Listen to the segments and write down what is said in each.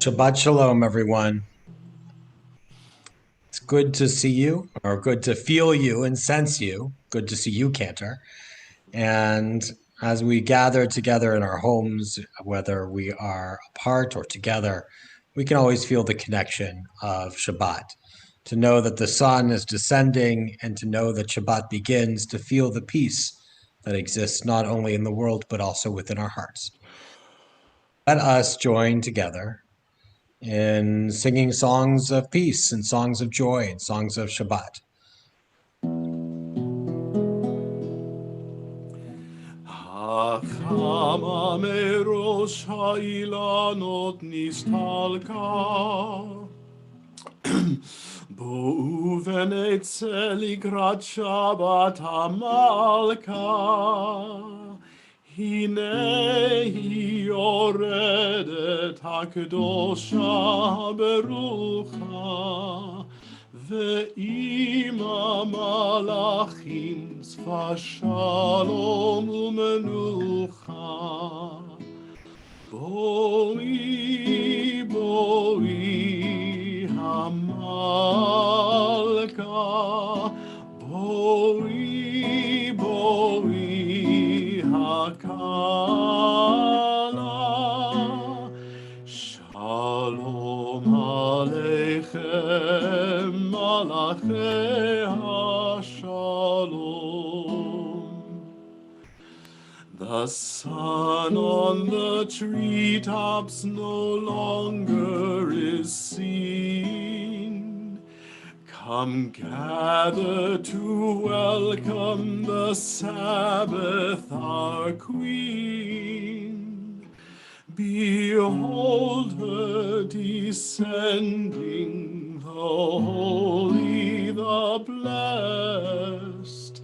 Shabbat Shalom, everyone. It's good to see you, or good to feel you and sense you. Good to see you, Cantor. And as we gather together in our homes, whether we are apart or together, we can always feel the connection of Shabbat. To know that the sun is descending and to know that Shabbat begins, to feel the peace that exists not only in the world, but also within our hearts. Let us join together in singing songs of peace and songs of joy and songs of Shabbat. Hakama merosh ha'ilanot nistalka Bo'u v'netze likrat Shabbat hamalka Hine hi yoredet hakdosha berucha ועם המלאכים שפה שלום ומנוחה. בואי בואי המלכה, בואי בואי הכלה, שלום עליכם מלאכי השלום. The sun on the treetops no longer is seen. Come gather to welcome the Sabbath, our Queen. Behold her descending, the holy, the blessed,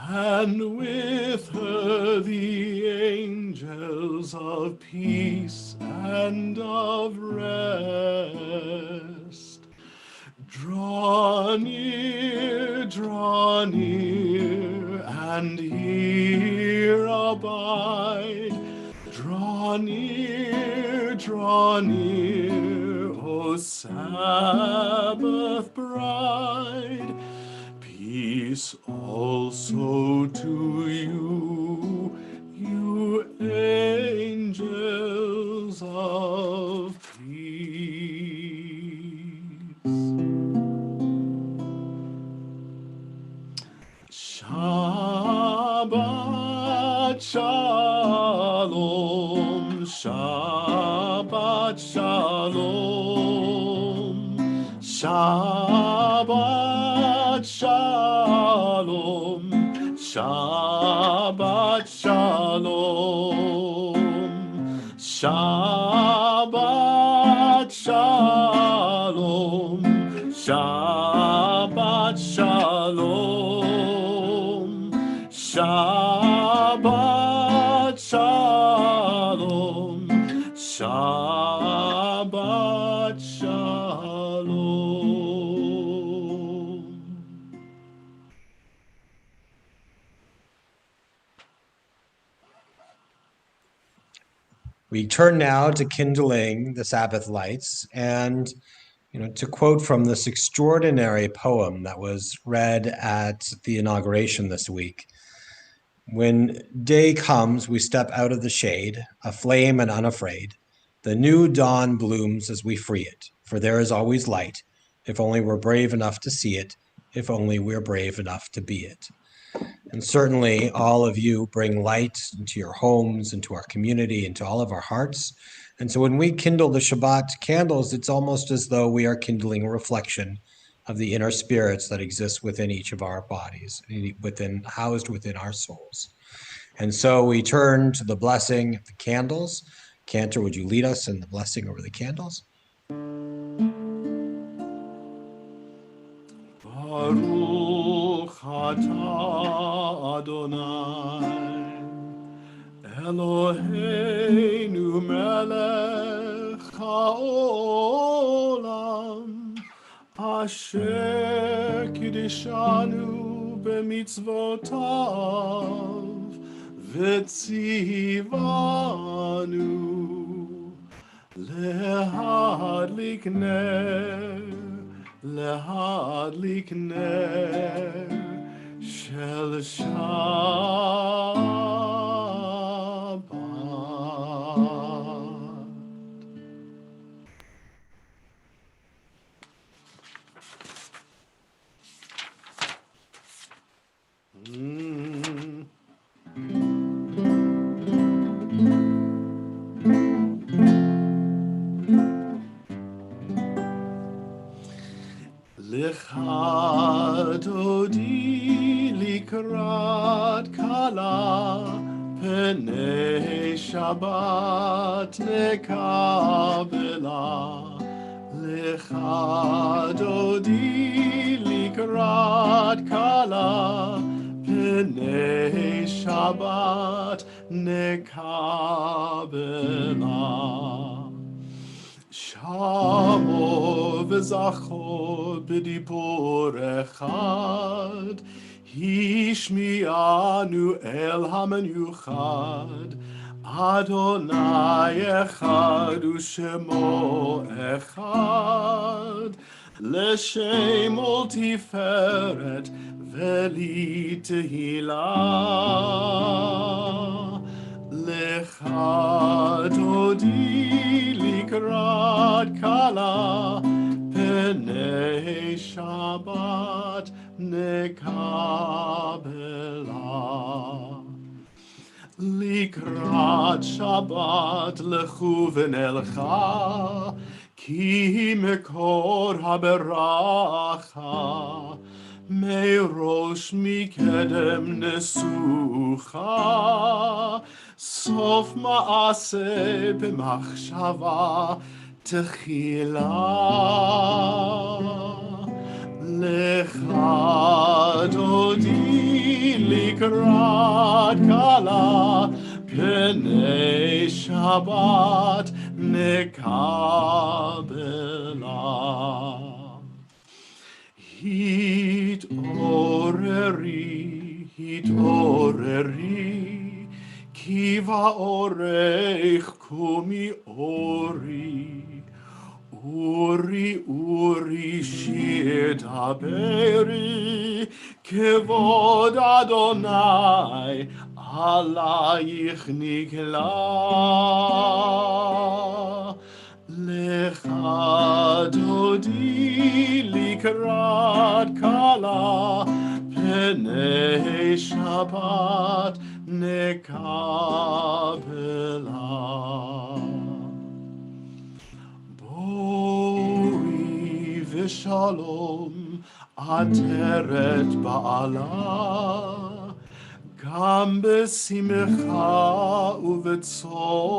and with her the angels of peace and of rest. Draw near, and here abide. Draw near, O Sabbath bride. Peace also to you, you angels of peace. Shabbat Shalom, Shabbat Shalom, Shabbat Shalom, Shabbat Shalom, Shabbat Shalom, Shabbat Shalom, Shabbat Shalom, Shabbat Shalom. We turn now to kindling the Sabbath lights and to quote from this extraordinary poem that was read at the inauguration this week. When day comes, we step out of the shade, aflame and unafraid. The new dawn blooms as we free it, for there is always light, if only we're brave enough to see it, if only we're brave enough to be it. And certainly all of you bring light into your homes, into our community, into all of our hearts. And so when we kindle the Shabbat candles, it's almost as though we are kindling a reflection of the inner spirits that exist within each of our bodies, housed within our souls. And so we turn to the blessing of the candles. Cantor, would you lead us in the blessing over the candles? Baruch atah Adonai Eloheinu melech haolam asher kiddushanu b'mitzvotav v'tzivanu להדליק נר של שבת. לך דודי לקראת כלה, פני שבת נקבלה. לך דודי לקראת כלה, פני שבת נקבלה. שמו וזכו בדיבור אחד, השמיענו אל המיוחד, אדוני אחד ושמו אחד, לשם ולתפארת ולתהילה. לך דודי לקראת כלה, פני שבת נקבלה. לקראת שבת לכו ונלכה, כי מקור הברכה, מראש מקדם נסוכה, סוף מעשה במחשבה תחילה. לך דודי לקראת כלה, פני שבת נקבלה. התעוררי, התעוררי, כי באורך קומי אורי. אורי, אורי, שיר דברי, כבוד אדוני עלייך נגלה. לך דודי לקראת כלה, פני שבת נקבלה. בואי ושלום עטרת בעלה, גם בשמחה ובצולה.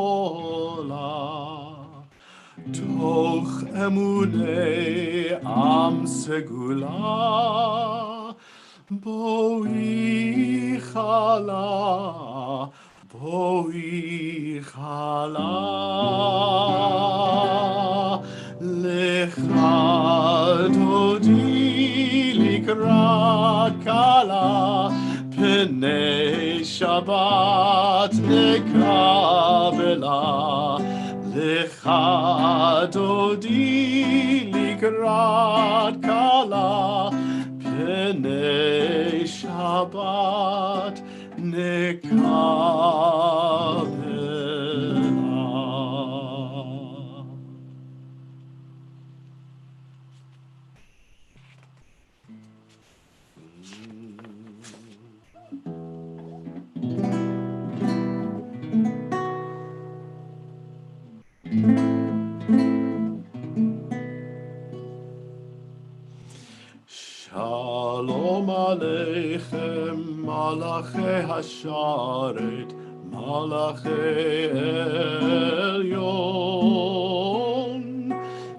תוך אמוני עם סגולה, בואי חלה, בואי חלה. לך דודי לקראת כלה, פני שבת נקבלה. לך דודי לקראת כלה, פני שבת נקבלה. שלום עליכם מלאכי השרת, מלאכי עליון.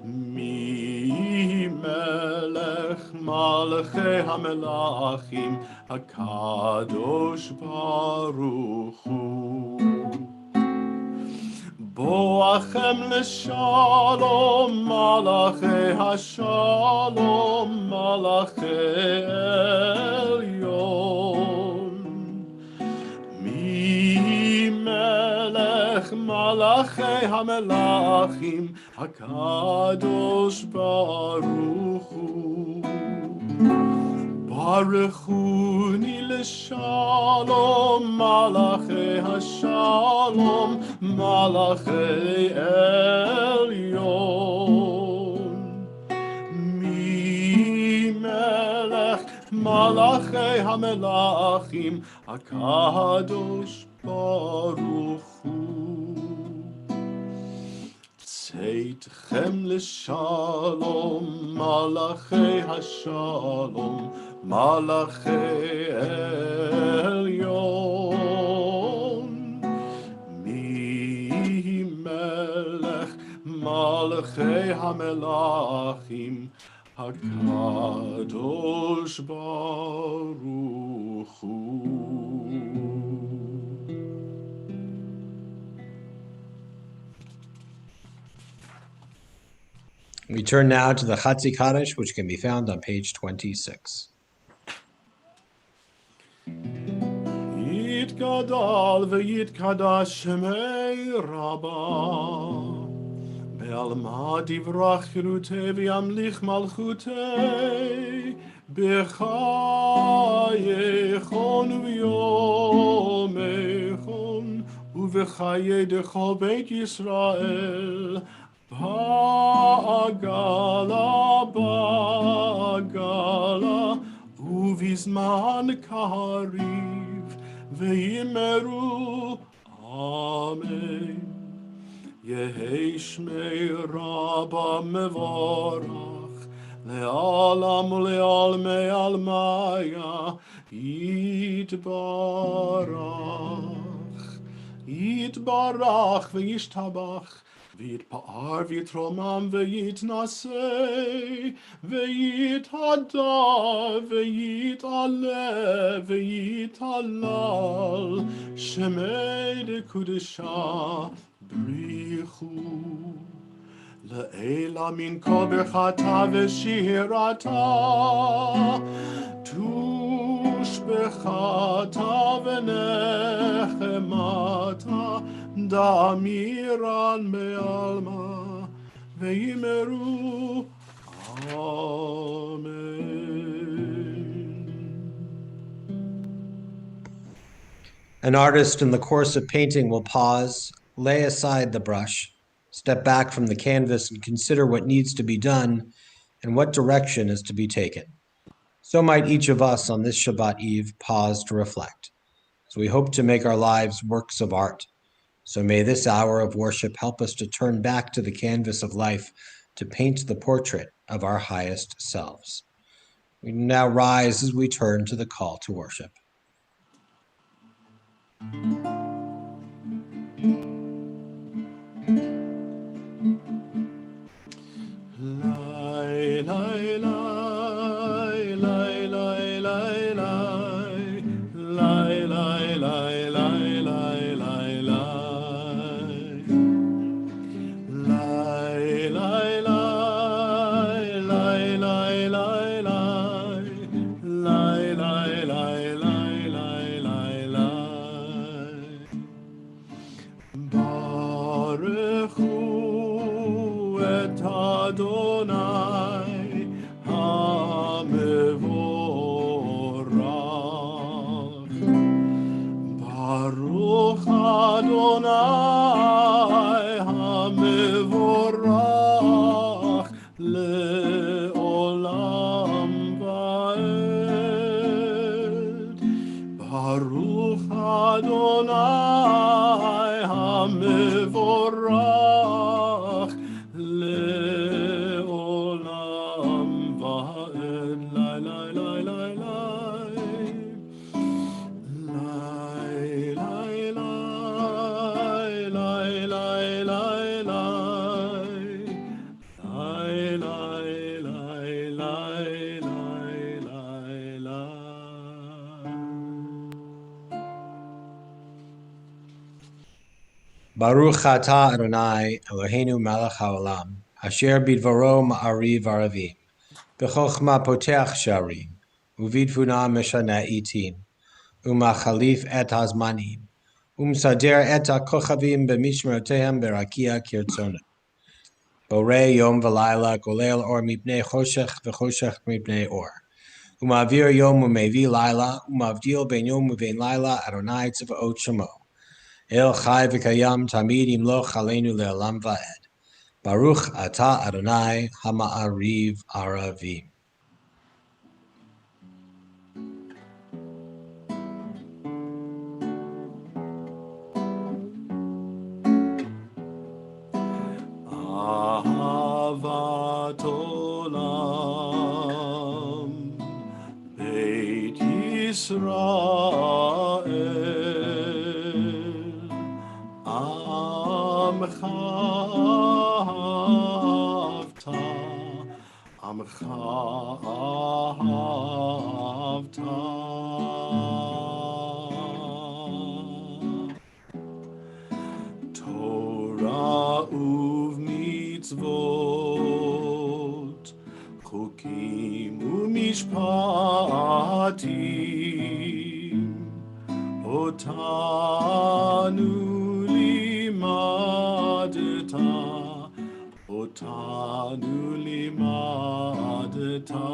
מי מלך מלאכי המלאכים, הקדוש ברוך הוא. בואכם לשלום מלאכי השלום, מלאכי עליון. מי מלך מלאכי המלאכים, הקדוש ברוך הוא. ברכוני לשלום, מלאכי השלום, מלאכי עליון. ממלך מלאכי המלאכים, הקדוש ברוך הוא. צאתכם לשלום, מלאכי השלום, מלאכי עליון. ממלך מלאכי המלאכים, הקדוש ברוך הוא. We turn now to the Chatzi Kaddish, which can be found on page 26. יתגדל ויתקדש שמי רבה, בעלמא תברח חירותי וימליך מלכותי, בחייכון ויומכון, ובחיי דכל בית ישראל, בעגלה בעגלה, ובזמן קריב, ויאמרו אמן. יהי שמי רבה מבורך, לעולם ולעלמי עלמיה יתברך. יתברך וישתבח, ויתפאר ויתרומם ויתנשא, ויתהדר ויתעלה ויתהלל, שמי דקודשה בריחו. לעילה מן כל ברכתה ושירתה, תושבחתה ונחמתה, דאמירן בעלמא, ויאמרו An artist in the course of painting will pause, lay aside the brush, step back from the canvas and consider what needs to be done and what direction is to be taken. So might each of us on this Shabbat Eve pause to reflect. So we hope to make our lives works of art. So may this hour of worship help us to turn back to the canvas of life to paint the portrait of our highest selves. We now rise as we turn to the call to worship. Baruch atah Adonai Eloheinu melech haolam, asher bidvaro ma'ariv aravim, b'chochma poteach sharim, uvidvuna meshana itim, umachalif et hazmanim, Umsader et hakochavim b'mishmerotehem berakia kirtzona. Borei yom v'layla golel or mipnei choshech v'choshech mipnei or. Umavir yom umevi layla, umavdil ben yom uvein layla, Adonai tzvaot shemo. El chai v'kayam tamid imloch aleinu le'olam va'ed. Baruch ata Adonai hama'ariv aravim. Ahavat olam Beit Yisrael Amcha ahavta Torah uvmitzvot Chukim umishpatim Otanu limadta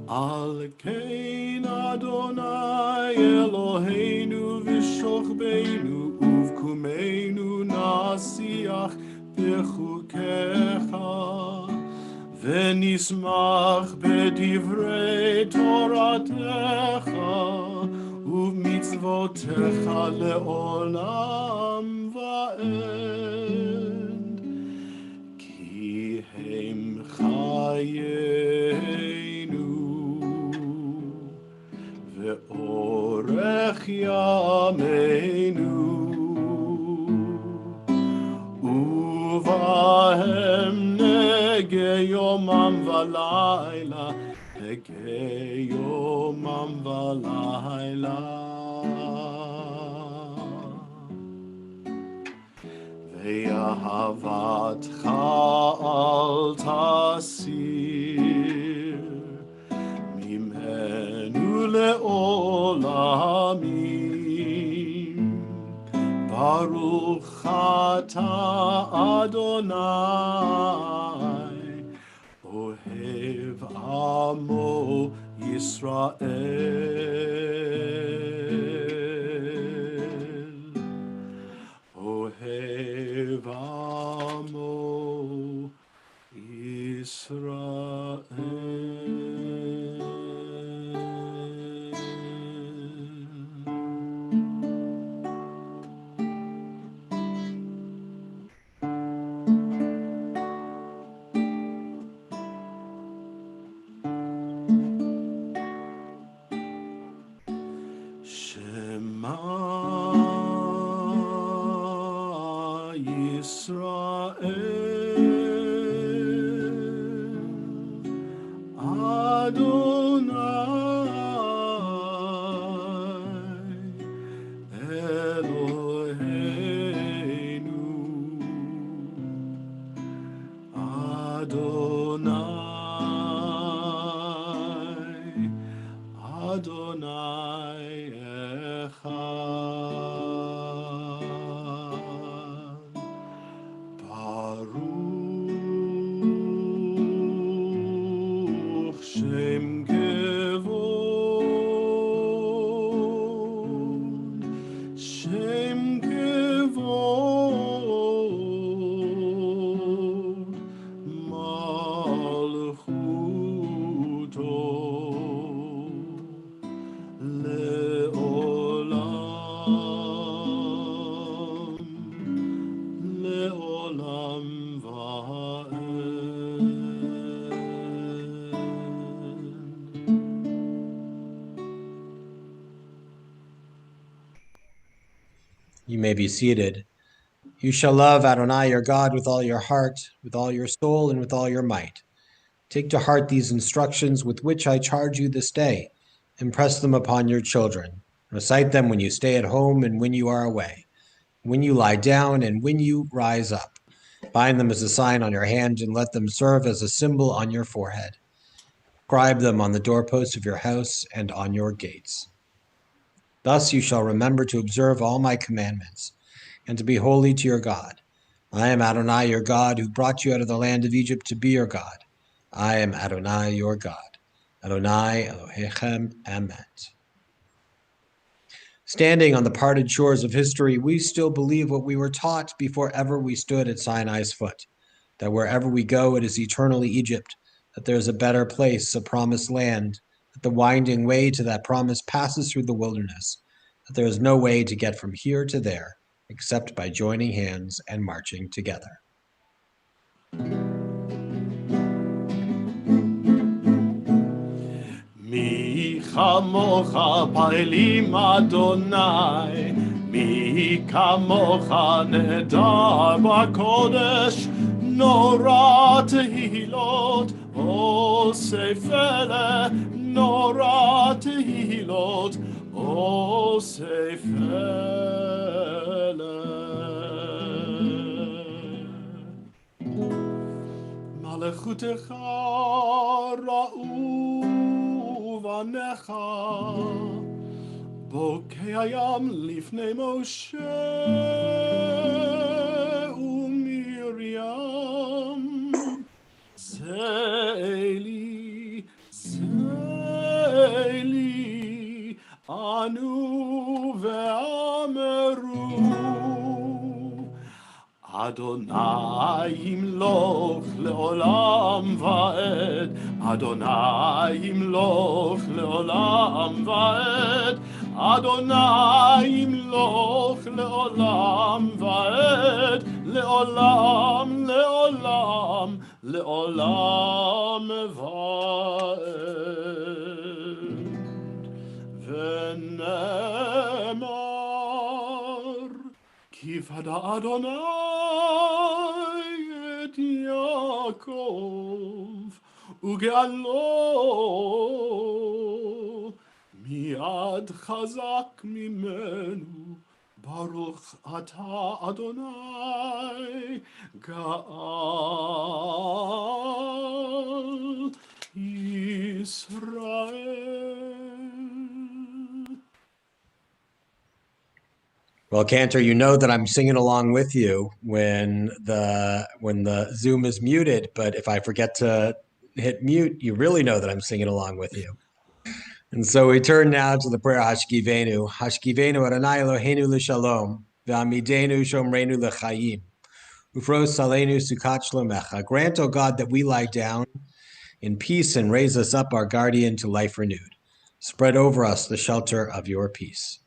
Al kein Adonai Eloheinu v'shochbeinu uvkumeinu nasiach b'chukecha v'nismach b'divrei toratecha uv'mitzvotecha le'olam va'ed ki hem chayeinu ve'orech yameinu uvahem nege yomam v'layla ve'ahavatcha al tasir mimenu le'olamim Baruch ata Adonai Ohev amo Yisrael Ohev amo Shema Yisrael Adonai Eloheinu Adonai Echad Baruch Shem Kevod Shem Kevod Malchuto Le'olam va'ed. You may be seated. You shall love Adonai your God with all your heart, with all your soul, and with all your might. Take to heart these instructions with which I charge you this day. Impress them upon your children. Recite them when you stay at home and when you are away, when you lie down and when you rise up. Bind them as a sign on your hand and let them serve as a symbol on your forehead. Inscribe them on the doorposts of your house and on your gates. Thus you shall remember to observe all my commandments, and to be holy to your God. I am Adonai your God, who brought you out of the land of Egypt to be your God. I am Adonai your God. Adonai Elohechem Emet. Standing on the parted shores of history, we still believe what we were taught before ever we stood at Sinai's foot, that wherever we go, it is eternally Egypt, that there is a better place, a promised land, that the winding way to that promise passes through the wilderness, that there is no way to get from here to there except by joining hands and marching together. מי כמוך פעלים אדוני, מי כמוך נדר בקודש, נורא תהילות עושה פלא, נורא תהילות עושה פלא. מלכותך ראו בניך, בוקע הים לפני משה ומרים. צאלי, צאלי, ענו ואמרו, אדוני ימלוך לעולם ועד, אדוני ימלוך לעולם ועד, אדוני ימלוך לעולם ועד, לעולם, לעולם, לעולם ועד. ונאמר, כי פדה אדוני את יעקב וגאלו מיד חזק ממנו. ברוך אתה אדוני גאל ישראל. Well, Cantor, you know that I'm singing along with you when the Zoom is muted, but if I forget to hit mute, you really know that I'm singing along with you. And so we turn now to the prayer Hashkivenu. Hashkivenu Adonai Eloheinu l'shalom, v'amidenu shomreinu l'chayim, ufros salenu sukat shlomecha. Grant, O God, that we lie down in peace and raise us up, our guardian, to life renewed. Spread over us the shelter of your peace.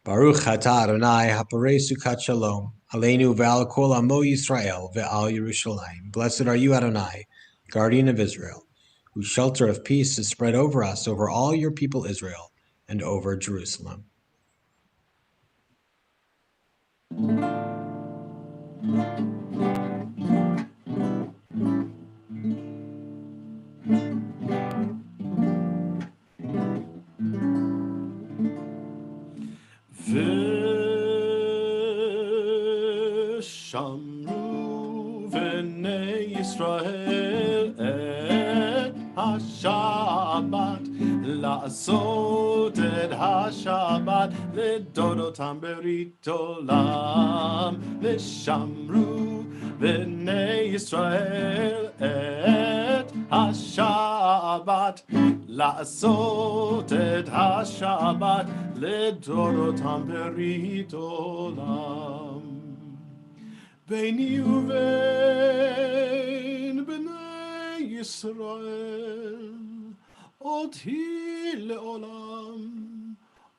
Baruch atah Adonai haparei sukat shalom, aleinu ve'al kol amo Yisrael ve'al Yerushalayim. Blessed are you, Adonai, guardian of Israel, whose shelter of peace is spread over us, over all your people Israel, and over Jerusalem. ושמרו בני ישראל את השבת, לעשות את השבת, לדוד אותם ברית עולם. ושמרו בני ישראל את השבת, לעשות את השבת, לדוד אותם ברית עולם. ביני ובין בני ישראל, אותי לעולם,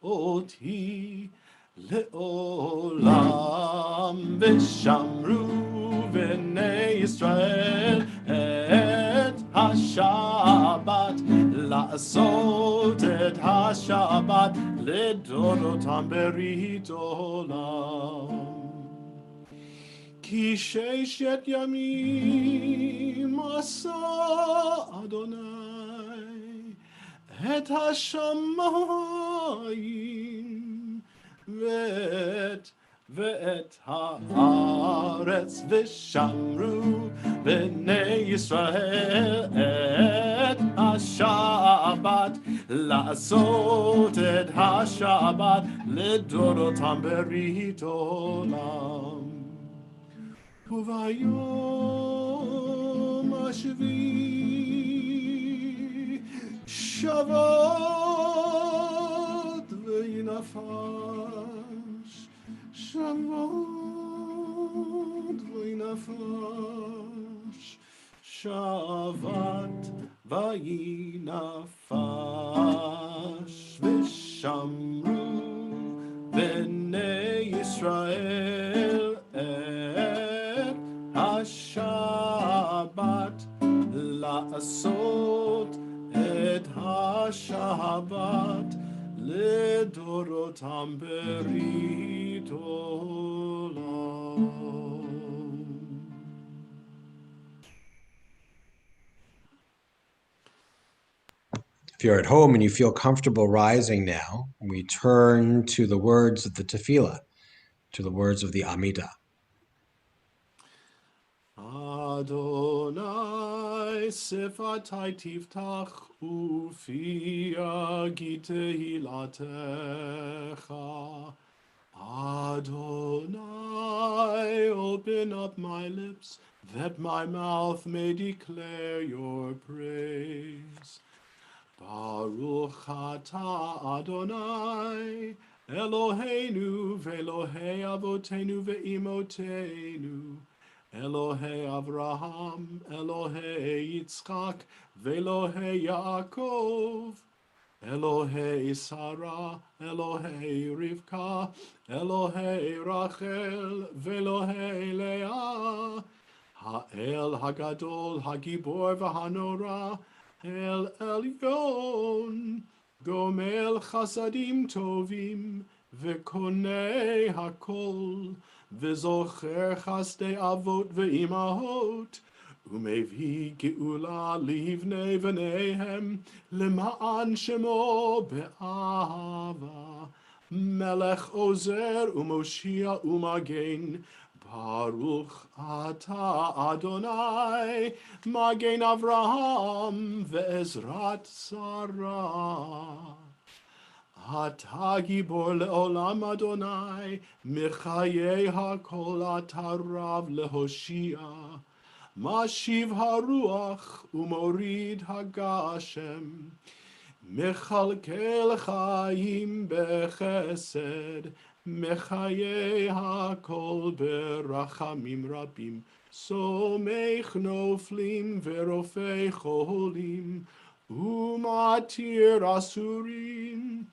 אותי לעולם. ושמרו בני ישראל את השבת, לעשות את השבת, לדוד אותם ברית עולם. כי ששת ימים עשה אדוני את השמיים ואת ואת הארץ ושמרו בני ישראל את השבת, לעשות את השבת לדורותם ברית עולם. וביום השביעי שבת וינפש, שבת וינפש, שבת וינפש, ושמרו בני ישראל את השבת, לעשות את השבת לדורותם ברית עולם. If you're at home and you feel comfortable rising now, we turn to the words of the tefillah, to the words of the Amidah. Adonai sifatai tiftach ufi yagid tehilatecha. Adonai, open up my lips, that my mouth may declare your praise. Baruch atah Adonai, Eloheinu ve'Elohei avotenu ve'imotenu, Elohei Avraham, Elohei Yitzchak, ve'Elohei Yaakov, Elohei Sarah, Elohei Rivka, Elohei Rachel, ve'Elohei Leah, Ha'el Hagadol, Hagibor v'Hanora, El Elyon, Gomel Chasadim Tovim, Vekonei Hakol, Vezocher Chasdei Avot Ve'imahot, Umevi Geula Livnei V'neihem, Lema'an Shemo Be'ahava, Melech Ozer Umoshia Umagen, Baruch atah Adonai, Magen Avraham ve'ezrat Sarah. Atah gibor le'olam Adonai, Mechayei hakol atah rav lehoshia. Mashiv haruach umorid hagashem. Mechalkel chaim bechesed, Mechayei hakol berachamim rabim, Somech noflim verofei cholim, Umatir asurim,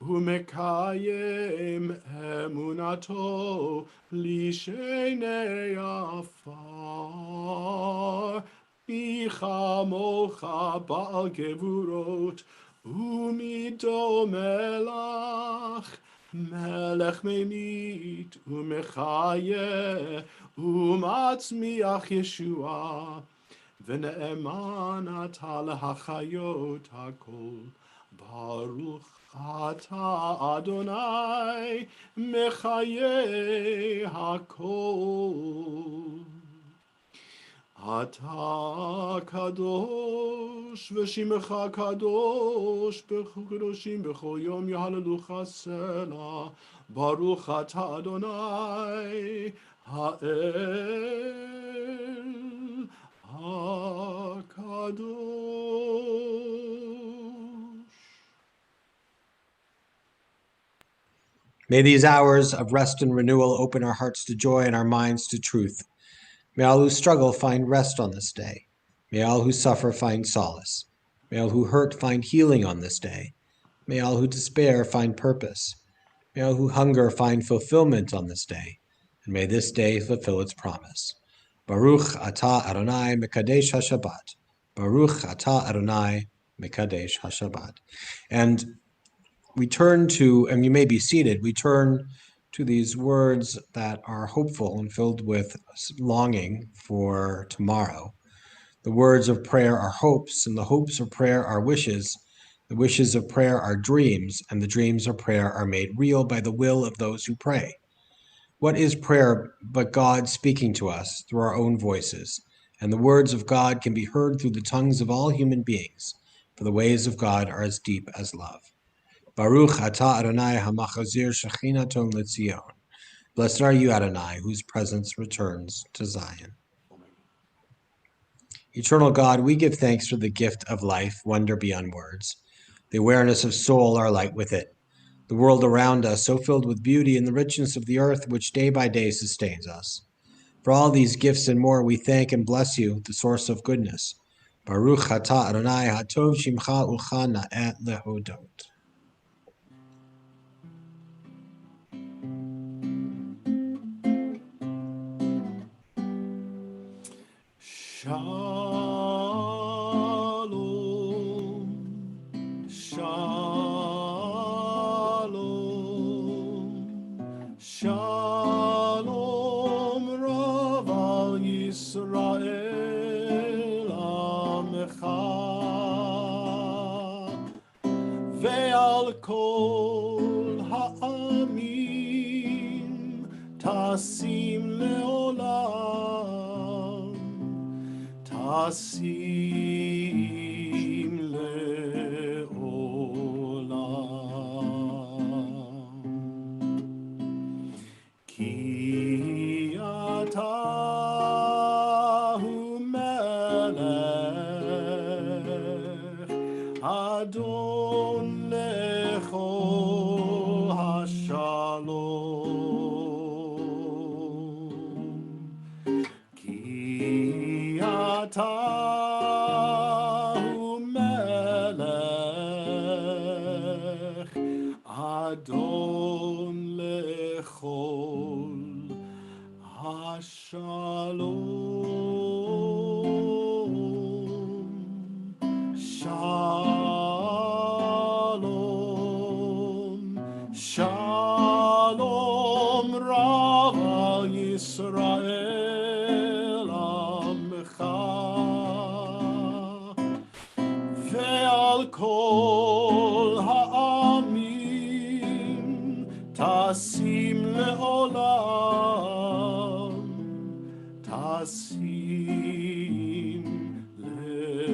Umekayem emunato, Lishenei afar, Bichamocha ba'al gevurot, Umido melach, Melech menit umechaye umatzmiach Yeshua v'ne'eman atah lehachayot hakol Baruch atah Adonai mechaye hakol. Atah kadosh v'shimecha kadosh b'kadoshim b'chol yom yahalelucha selah. Baruch atah Adonai ha'el ha'kadosh. May these hours of rest and renewal open our hearts to joy and our minds to truth. May all who struggle find rest on this day. May all who suffer find solace. May all who hurt find healing on this day. May all who despair find purpose. May all who hunger find fulfillment on this day. And may this day fulfill its promise. Baruch atah Adonai mekadesh hashabbat. Baruch atah Adonai mekadesh hashabbat. And we turn to, and you may be seated, we turn to these words that are hopeful and filled with longing for tomorrow. The words of prayer are hopes, and the hopes of prayer are wishes. The wishes of prayer are dreams, and the dreams of prayer are made real by the will of those who pray. What is prayer but God speaking to us through our own voices? And the words of God can be heard through the tongues of all human beings, for the ways of God are as deep as love. Baruch atah Adonai hamachazir shechinaton l'tzion. Blessed are you, Adonai, whose presence returns to Zion. Eternal God, we give thanks for the gift of life, wonder beyond words, the awareness of soul, our light with it, the world around us, so filled with beauty, and the richness of the earth, which day by day sustains us. For all these gifts and more, we thank and bless you, the source of goodness. Baruch atah Adonai hatov shimcha ucha na'et lehodot. Shalom, shalom, shalom, Rav al Yisrael Amecha, ve'al kol ha'amim tasim le'olam, tasim le'olam. Ki atahu melech Adon lechol hashalom. Ki atahu melech Adon lechol hashalom. Shalom, shalom, Rav al Yisrael Amecha, ve'al kol ha'amim tasim le'olam, tasim le'olam.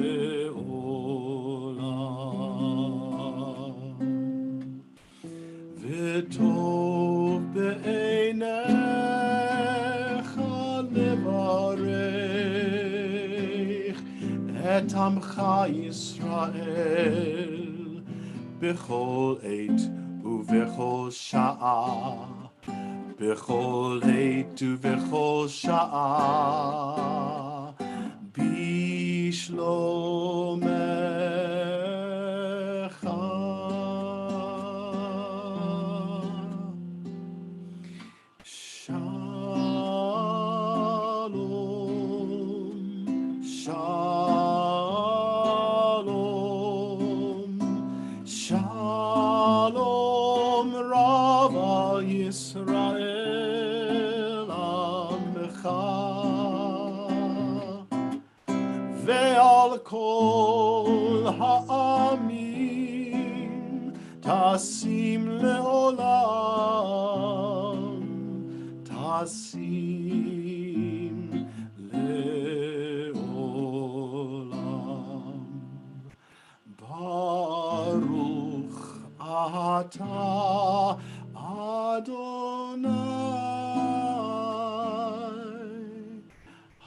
V'tov be'einecha levarech et amcha Yisrael b'chol eit u'v'chol sha'a, b'chol eit u'v'chol sha'a, bishlomecha. Shalom, shalom, shalom, Rav al Yisrael Amecha, ve'al kol ha'amim tasim le'olam, tasim le'olam. Baruch atah Adonai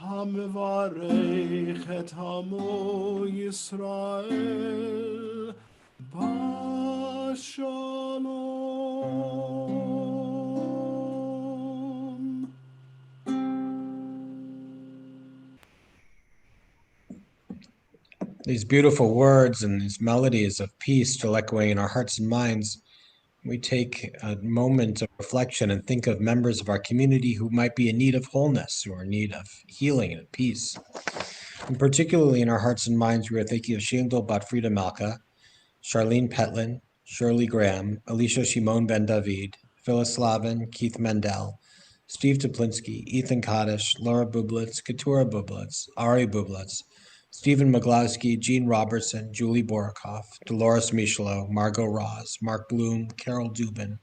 hamevarech et hamo Yisrael bashalom. These beautiful words and these melodies of peace still echoing in our hearts and minds, we take a moment of reflection and think of members of our community who might be in need of wholeness, who are in need of healing and peace. And particularly in our hearts and minds, we are thinking of Shindel Batfrida Malka, Charlene Petlin, Shirley Graham, Alicia Shimon Ben David, Phyllis Slavin, Keith Mendel, Steve Toplinsky, Ethan Kaddish, Laura Bublitz, Keturah Bublitz, Ari Bublitz, Stephen Maglowski, Jean Robertson, Julie Borokoff, Dolores Michelo, Margot Ross, Mark Bloom, Carol Dubin,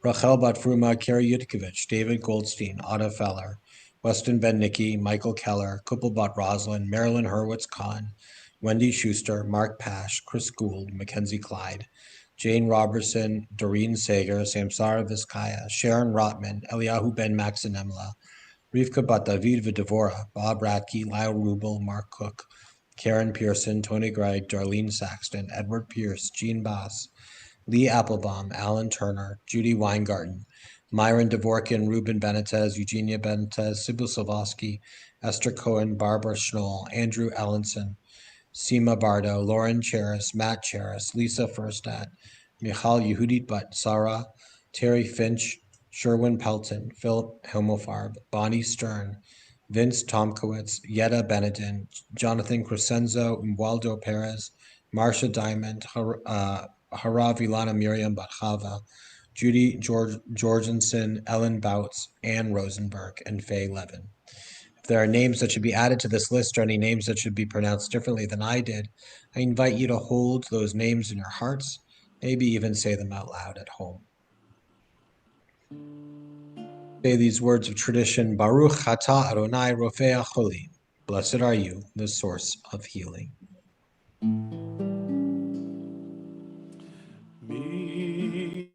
Rachel Batfruma, Carrie Yudkovich, David Goldstein, Otto Feller, Weston Ben Nicky, Michael Keller, Kuppelbot Roslin, Marilyn Hurwitz Kahn, Wendy Schuster, Mark Pash, Chris Gould, Mackenzie Clyde, Jane Robertson, Doreen Sager, Samsara Vizcaya, Sharon Rotman, Eliyahu Ben Maxinemla, Rivka Bat David Vidavora, Bob Ratke, Lyle Rubel, Mark Cook, Karen Pearson, Tony Gregg, Darlene Saxton, Edward Pierce, Jean Bass, Lee Applebaum, Alan Turner, Judy Weingarten, Myron Dvorkin, Ruben Benitez, Eugenia Benitez, Sybil Silvosky, Esther Cohen, Barbara Schnoll, Andrew Ellenson, Seema Bardo, Lauren Cheris, Matt Cheris, Lisa Firstat, Michal Yehudit Bat Sarah, Terry Finch, Sherwin Pelton, Philip Homofarb, Bonnie Stern, Vince Tomkowitz, Yetta Benedin, Jonathan Crescenzo, Waldo Perez, Marcia Diamond, Harav Ilana Miriam Batchava, Judy Jorgensen, Ellen Bouts, Ann Rosenberg, and Faye Levin. If there are names that should be added to this list or any names that should be pronounced differently than I did, I invite you to hold those names in your hearts, maybe even say them out loud at home. Say these words of tradition, Baruch Atah Adonai Rofei HaCholim. Blessed are you, the source of healing. Me.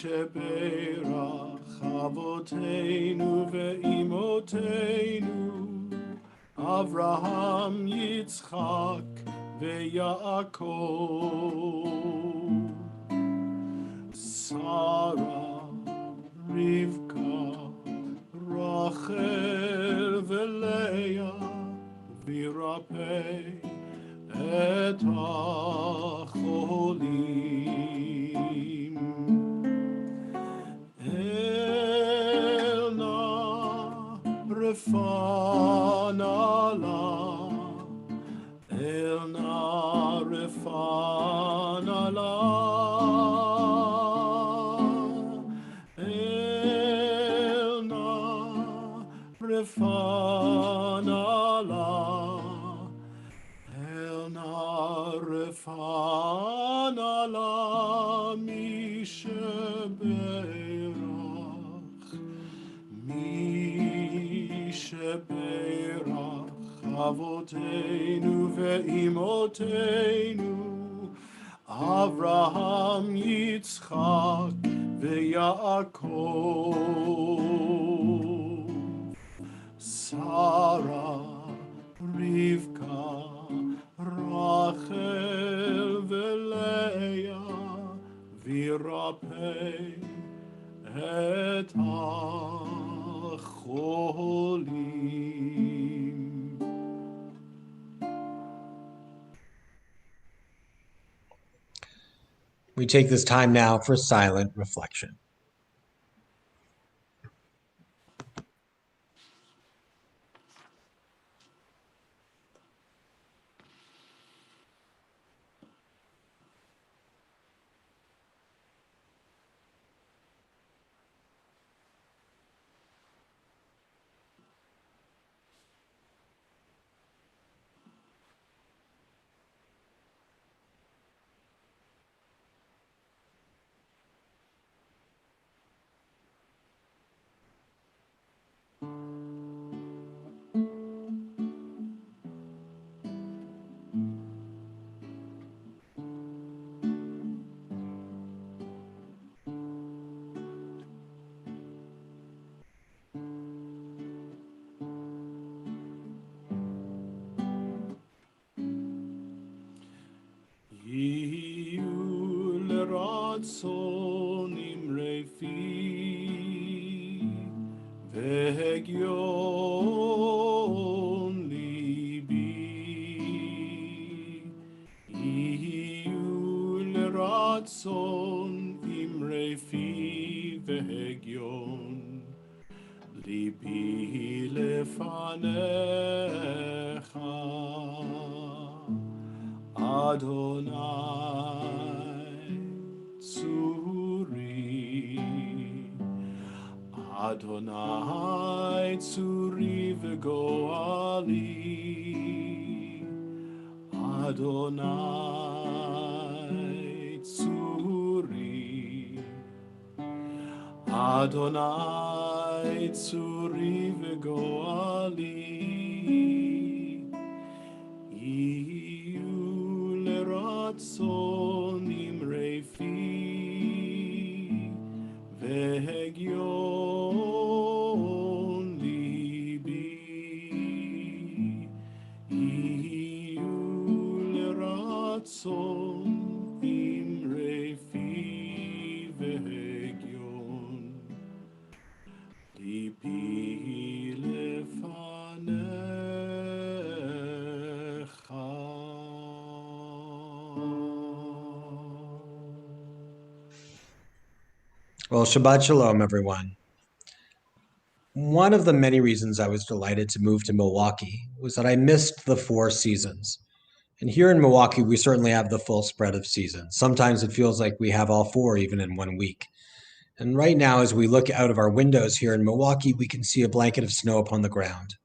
שבירך אבותינו ואימותינו, אברהם, יצחק ויעקב, שרה, רבקה, רחל ולאה, וירפא את החולים. אל נא רפאנה לה, אל נא רפאנה לה, אל נא רפאנה לה, אל נא רפאנה לה, מי שבירך אבותינו ואימותינו, אברהם, יצחק ויעקב, שרה, רבקה, רחל ולאה, וירפא את החולים. We take this time now for silent reflection. יהיו לרצון אמרי פי והגיון ליבי, יהיו לרצון אמרי פי והגיון ליבי לפניך. Ali, Adonai Tzuri, Adonai Tzuri v'goali, Iyu l'ratzon imrei fi, v'hegyon libi, Iyu l'ratzon imrei fi, v'hegyon libi lefanecha. Well, Shabbat Shalom, everyone. One of the many reasons I was delighted to move to Milwaukee was that I missed the 4 seasons. And here in Milwaukee, we certainly have the full spread of seasons. Sometimes it feels like we have all 4 even in one week. And right now, as we look out of our windows here in Milwaukee, we can see a blanket of snow upon the ground.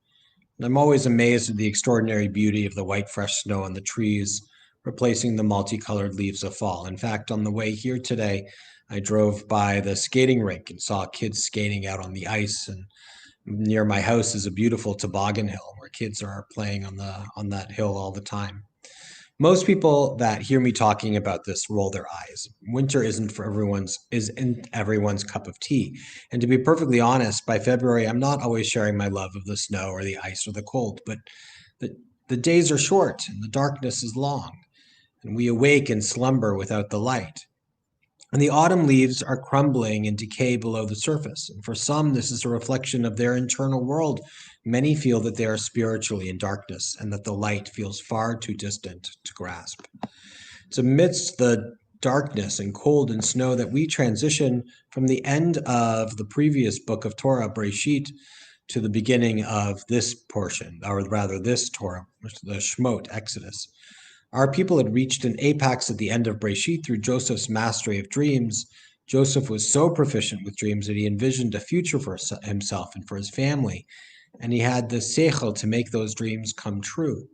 And I'm always amazed at the extraordinary beauty of the white, fresh snow on the trees, replacing the multicolored leaves of fall. In fact, on the way here today, I drove by the skating rink and saw kids skating out on the ice. And near my house is a beautiful toboggan hill where kids are playing on that hill all the time. Most people that hear me talking about this roll their eyes. Winter isn't everyone's cup of tea. And to be perfectly honest, by February, I'm not always sharing my love of the snow or the ice or the cold, but the days are short and the darkness is long, and we awake and slumber without the light. And the autumn leaves are crumbling and decay below the surface. And for some, this is a reflection of their internal world. Many feel that they are spiritually in darkness and that the light feels far too distant to grasp. It's amidst the darkness and cold and snow that we transition from the end of the previous book of Torah, Breshit, to the beginning of this portion, or rather this Torah, the Shemot, Exodus. Our people had reached an apex at the end of Breshit through Joseph's mastery of dreams. Joseph was so proficient with dreams that he envisioned a future for himself and for his family, and he had the seichel to make those dreams come true.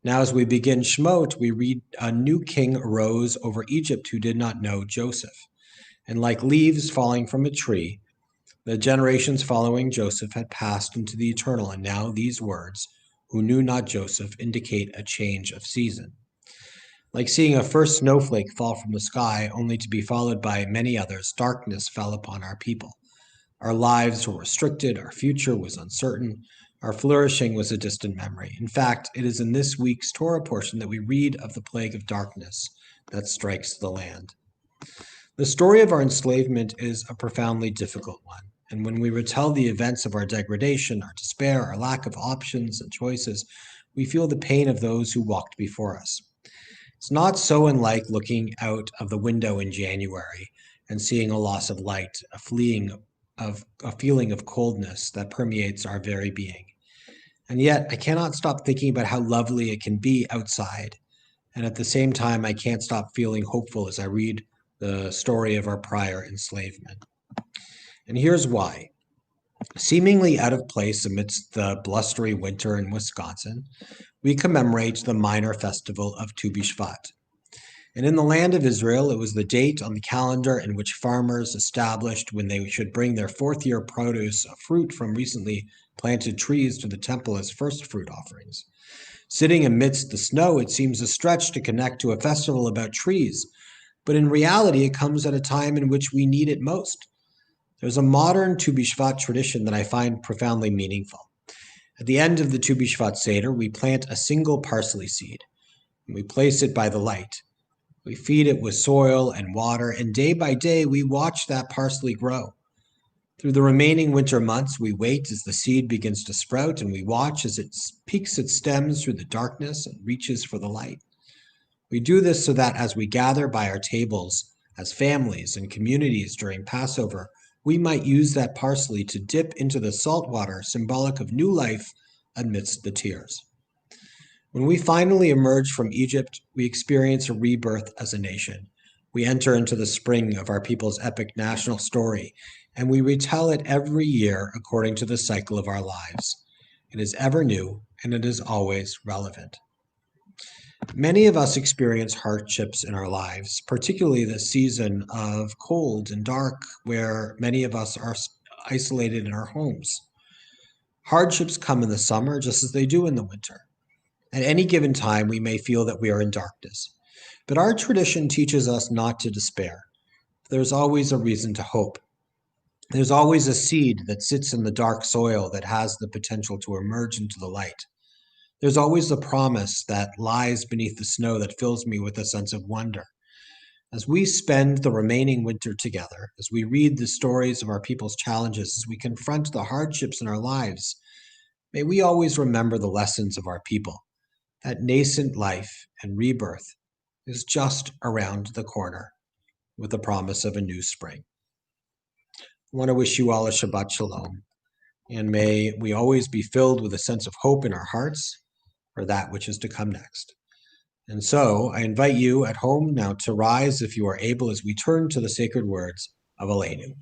Now, as we begin Shemot, we read a new king arose over Egypt who did not know Joseph. And like leaves falling from a tree, the generations following Joseph had passed into the eternal, and now these words, who knew not Joseph, indicate a change of season. Like seeing a first snowflake fall from the sky, only to be followed by many others, darkness fell upon our people. Our lives were restricted, our future was uncertain, our flourishing was a distant memory. In fact, it is in this week's Torah portion that we read of the plague of darkness that strikes the land. The story of our enslavement is a profoundly difficult one. And when we retell the events of our degradation, our despair, our lack of options and choices, we feel the pain of those who walked before us. It's not so unlike looking out of the window in January and seeing a loss of light, a feeling of coldness that permeates our very being. And yet, I cannot stop thinking about how lovely it can be outside. And at the same time, I can't stop feeling hopeful as I read the story of our prior enslavement. And here's why. Seemingly out of place amidst the blustery winter in Wisconsin, we commemorate the minor festival of Tu B'Shvat. And in the land of Israel, it was the date on the calendar in which farmers established when they should bring their 4th-year produce of fruit from recently planted trees to the temple as first fruit offerings. Sitting amidst the snow, it seems a stretch to connect to a festival about trees, but in reality, it comes at a time in which we need it most. There's a modern Tu B'Shvat tradition that I find profoundly meaningful. At the end of the Tu B'Shvat Seder, we plant a single parsley seed, and we place it by the light. We feed it with soil and water, and day by day, we watch that parsley grow. Through the remaining winter months, we wait as the seed begins to sprout, and we watch as it peeks its stems through the darkness and reaches for the light. We do this so that as we gather by our tables as families and communities during Passover, we might use that parsley to dip into the salt water, symbolic of new life amidst the tears. When we finally emerge from Egypt, we experience a rebirth as a nation. We enter into the spring of our people's epic national story, and we retell it every year according to the cycle of our lives. It is ever new and it is always relevant. Many of us experience hardships in our lives, particularly the season of cold and dark, where many of us are isolated in our homes. Hardships come in the summer just as they do in the winter. At any given time, we may feel that we are in darkness, but our tradition teaches us not to despair. There's always a reason to hope. There's always a seed that sits in the dark soil that has the potential to emerge into the light. There's always the promise that lies beneath the snow that fills me with a sense of wonder. As we spend the remaining winter together, as we read the stories of our people's challenges, as we confront the hardships in our lives, may we always remember the lessons of our people, that nascent life and rebirth is just around the corner with the promise of a new spring. I want to wish you all a Shabbat Shalom, and may we always be filled with a sense of hope in our hearts for that which is to come next. And so I invite you at home now to rise if you are able as we turn to the sacred words of Aleinu.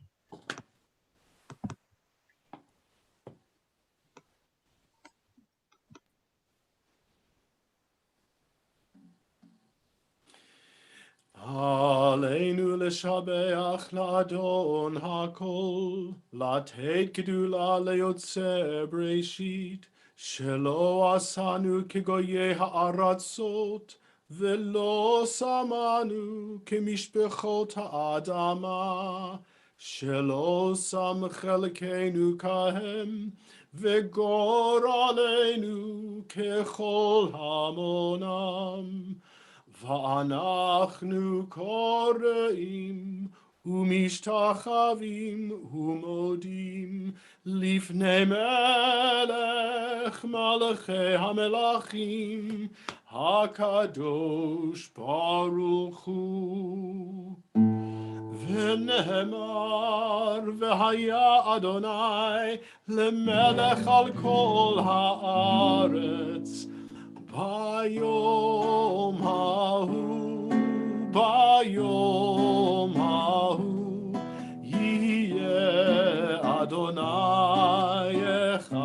עלינו לשבח לאדון הכל, לתת גדולה ליוצר בראשית, שלא עשנו כגויי הארצות, ולא שמנו כמשפחות האדמה, שלא שם חלקנו כהם, וגורלנו ככל המונם. ואנחנו קוראים ומשתחווים ומודים לפני מלך מלכי המלכים הקדוש ברוך הוא. ונאמר והיה אדוני למלך על כל הארץ ביום ההוא יהיה אדוני אחד,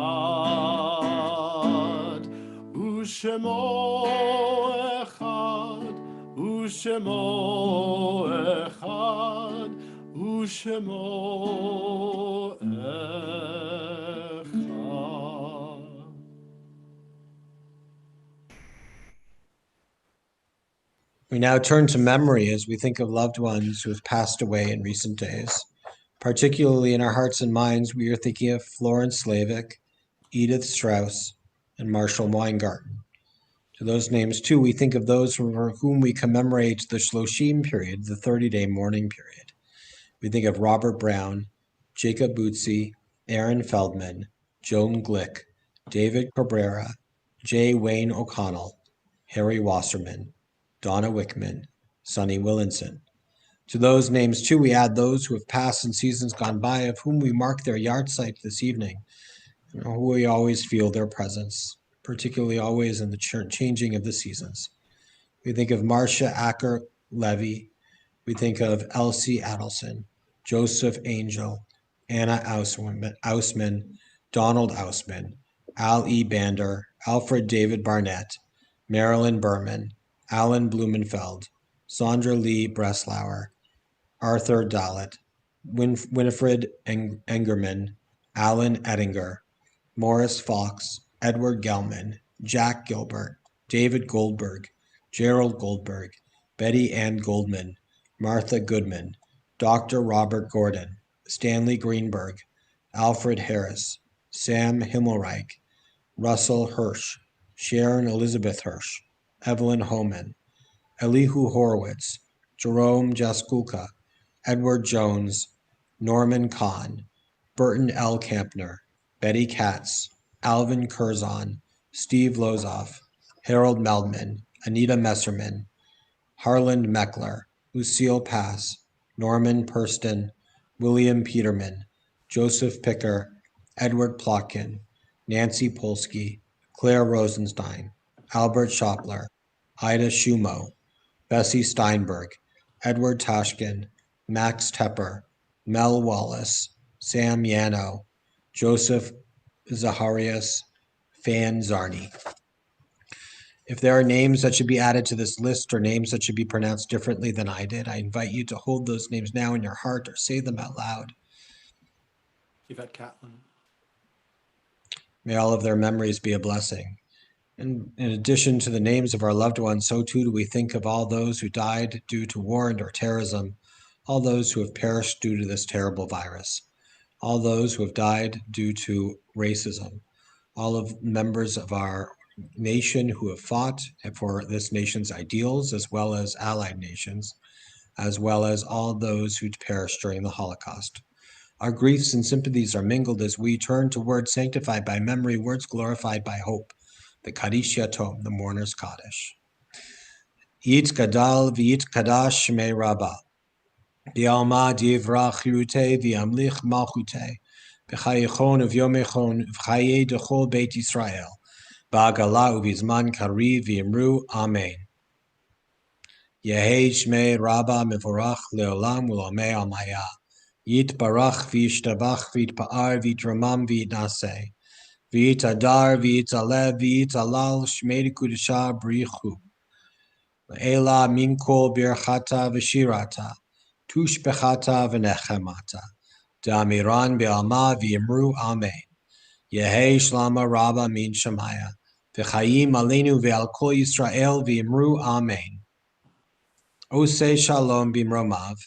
ושמו אחד, ושמו אחד, ושמו אחד. We now turn to memory as we think of loved ones who have passed away in recent days. Particularly in our hearts and minds, we are thinking of Florence Slavik, Edith Strauss, and Marshall Weingarten. To those names, too, we think of those for whom we commemorate the Shloshim period, the 30-day mourning period. We think of Robert Brown, Jacob Bootsy, Aaron Feldman, Joan Glick, David Cabrera, J. Wayne O'Connell, Harry Wasserman, Donna Wickman, Sonny Willinson. To those names, too, we add those who have passed in seasons gone by, of whom we mark their yahrzeit this evening, and who we always feel their presence, particularly always in the changing of the seasons. We think of Marcia Acker Levy. We think of Elsie Adelson, Joseph Angel, Anna Ausman, Donald Ausman, Al E. Bander, Alfred David Barnett, Marilyn Berman, Alan Blumenfeld, Sandra Lee Breslauer, Arthur Dalit, Winifred Engerman, Alan Ettinger, Morris Fox, Edward Gelman, Jack Gilbert, David Goldberg, Gerald Goldberg, Betty Ann Goldman, Martha Goodman, Dr. Robert Gordon, Stanley Greenberg, Alfred Harris, Sam Himmelreich, Russell Hirsch, Sharon Elizabeth Hirsch, Evelyn Homan, Elihu Horowitz, Jerome Jaskulka, Edward Jones, Norman Kahn, Burton L. Kampner, Betty Katz, Alvin Curzon, Steve Lozoff, Harold Meldman, Anita Messerman, Harland Meckler, Lucille Pass, Norman Purston, William Peterman, Joseph Picker, Edward Plotkin, Nancy Polsky, Claire Rosenstein, Albert Schoppler, Ida Schumo, Bessie Steinberg, Edward Tashkin, Max Tepper, Mel Wallace, Sam Yano, Joseph Zacharias, Fan Zarni. If there are names that should be added to this list or names that should be pronounced differently than I did, I invite you to hold those names now in your heart or say them out loud. Yvette Catlin. May all of their memories be a blessing. And in addition to the names of our loved ones, so too do we think of all those who died due to war and or terrorism, all those who have perished due to this terrible virus, all those who have died due to racism, all of members of our nation who have fought for this nation's ideals, as well as allied nations, as well as all those who perished during the Holocaust. Our griefs and sympathies are mingled as we turn to words sanctified by memory, words glorified by hope, the Kaddish Yatom, the mourner's Kaddish. Yit Gadal v'yit Kadash Shmei Rabbah, B'alma divrach Chirute v'amlich Malchute, B'chayechon uv'yomechon v'chaye dechol Beit Yisrael, Ba'agala uv'izman kariv v'imru Amen. Yehei Shmei Rabbah mevorach leolam u'lamei almaya, Yit barach v'yishtabach v'yitpa'ar v'yitramam v'yitnaseh, V'yit adar, v'yit alev, v'yit alal, shmei kudusha brichu. Ela minkol birchata v'shirata, tushbechata v'nechemata. Da'amiran be'alma v'yimru amen. Yehei shlama rabba min shamaya. V'chayim aleinu ve'al kol Yisrael v'yimru amen. Oseh shalom b'mromav,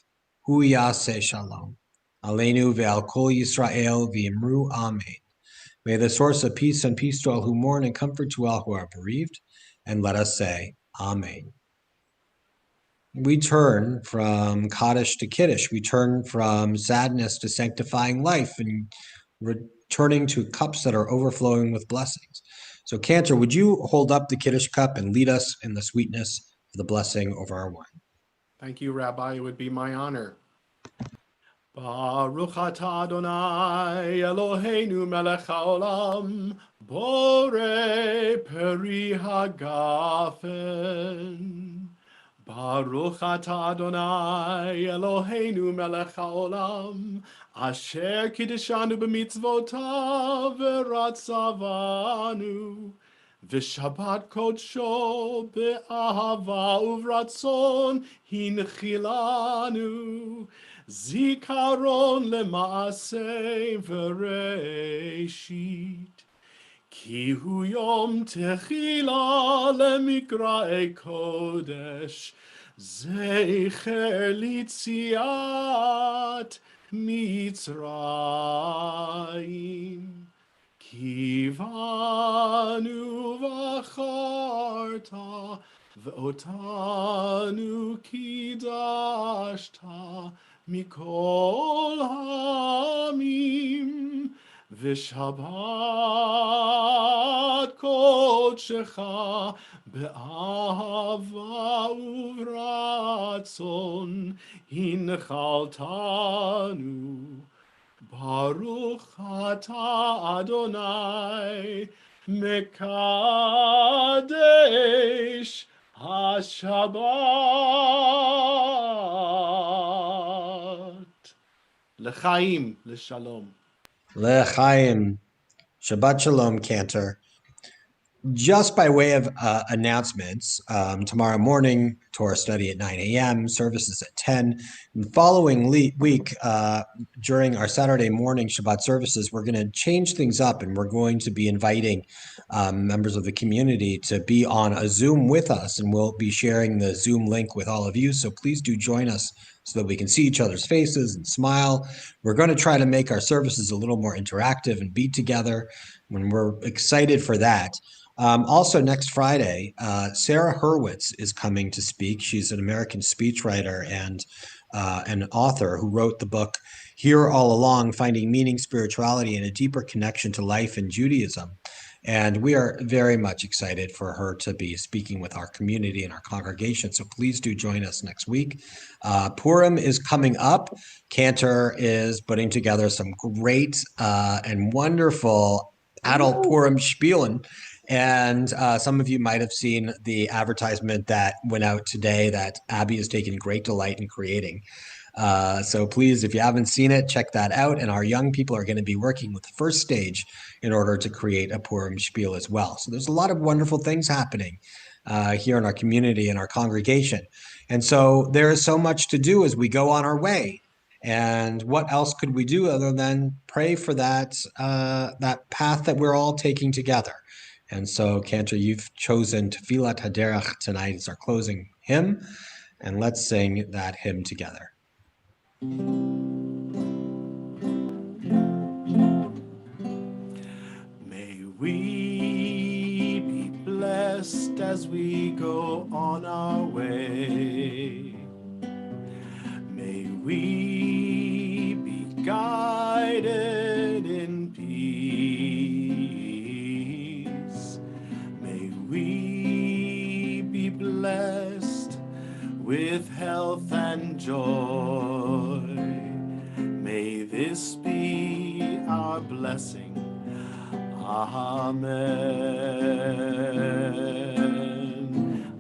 hu yaseh shalom. Aleinu ve'al kol Yisrael v'yimru amen. May the source of peace and peace to all who mourn and comfort to all who are bereaved. And let us say, Amen. We turn from Kaddish to Kiddush. We turn from sadness to sanctifying life and returning to cups that are overflowing with blessings. So Cantor, would you hold up the Kiddush cup and lead us in the sweetness of the blessing over our wine? Thank you, Rabbi. It would be my honor. Baruch atah Adonai Eloheinu melech haolam, borei peri hagafen. Baruch atah Adonai Eloheinu melech haolam, asher kiddeshanu b'mitzvotav v'ratzavanu. V'shabbat kodsho be'ahava uvratzon hinchilanu. Zikaron lemaaseh v'reishit. Ki hu yom techila lemikra'ei kodesh. Zecher litziat Mitzrayim. Kivanu v'acharta v'otanu kidashta mikol hamim v'shabbat kodshecha be'ahava uvratzon hinchaltanu. Baruch atah Adonai mekadesh HaShabbat. L'chaim, l'shalom. L'chaim. Shabbat shalom, Cantor. Just by way of announcements, tomorrow morning, Torah study at 9 a.m., services at 10. And the following week, during our Saturday morning Shabbat services, we're going to change things up, and we're going to be inviting members of the community to be on a Zoom with us, and we'll be sharing the Zoom link with all of you. So please do join us so that we can see each other's faces and smile. We're going to try to make our services a little more interactive and be together, and we're excited for that. Also, next Friday, Sarah Hurwitz is coming to speak. She's an American speechwriter and an author who wrote the book Here All Along, Finding Meaning, Spirituality, and a Deeper Connection to Life in Judaism. And we are very much excited for her to be speaking with our community and our congregation. So please do join us next week. Purim is coming up. Cantor is putting together some great and wonderful adult Purim spielen. And some of you might have seen the advertisement that went out today that Abby has taken great delight in creating. So please, if you haven't seen it, check that out. And our young people are going to be working with the first stage in order to create a Purim spiel as well. So there's a lot of wonderful things happening here in our community and our congregation. And so there is so much to do as we go on our way. And what else could we do other than pray for that that path that we're all taking together? And so, Cantor, you've chosen Tefilat Haderach tonight as our closing hymn, and let's sing that hymn together. May we be blessed as we go on our way. May we be guided in peace. May we be blessed with health and joy. May this be our blessing. Amen.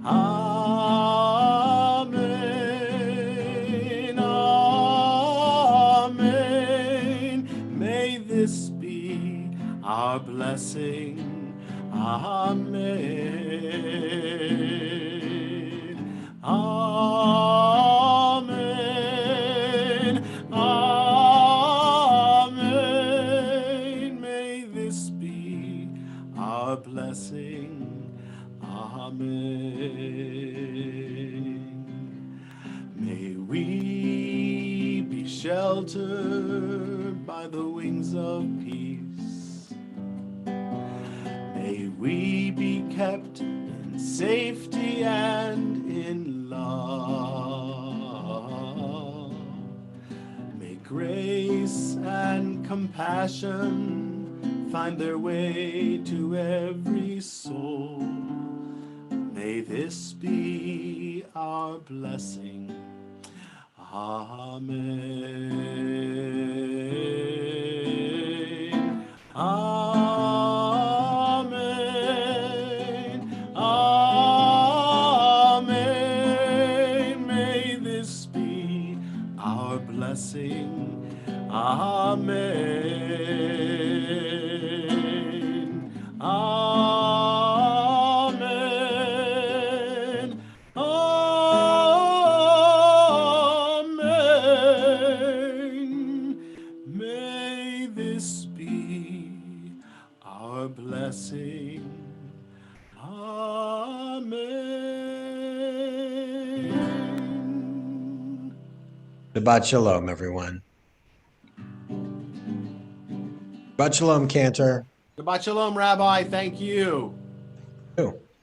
Amen. Amen. May this be our blessing. Amen. Amen. Amen. May this be our blessing. Amen. May we be sheltered by the wings of peace. May we be kept in safety and in love. May grace and compassion find their way to every soul. May this be our blessing. Amen. Amen. Amen. May this be our blessing. Amen. Amen. Amen. May this be our blessing. Amen. Shabbat Shalom, everyone. Shabbat Shalom, Cantor. Shabbat Shalom, Rabbi. Thank you.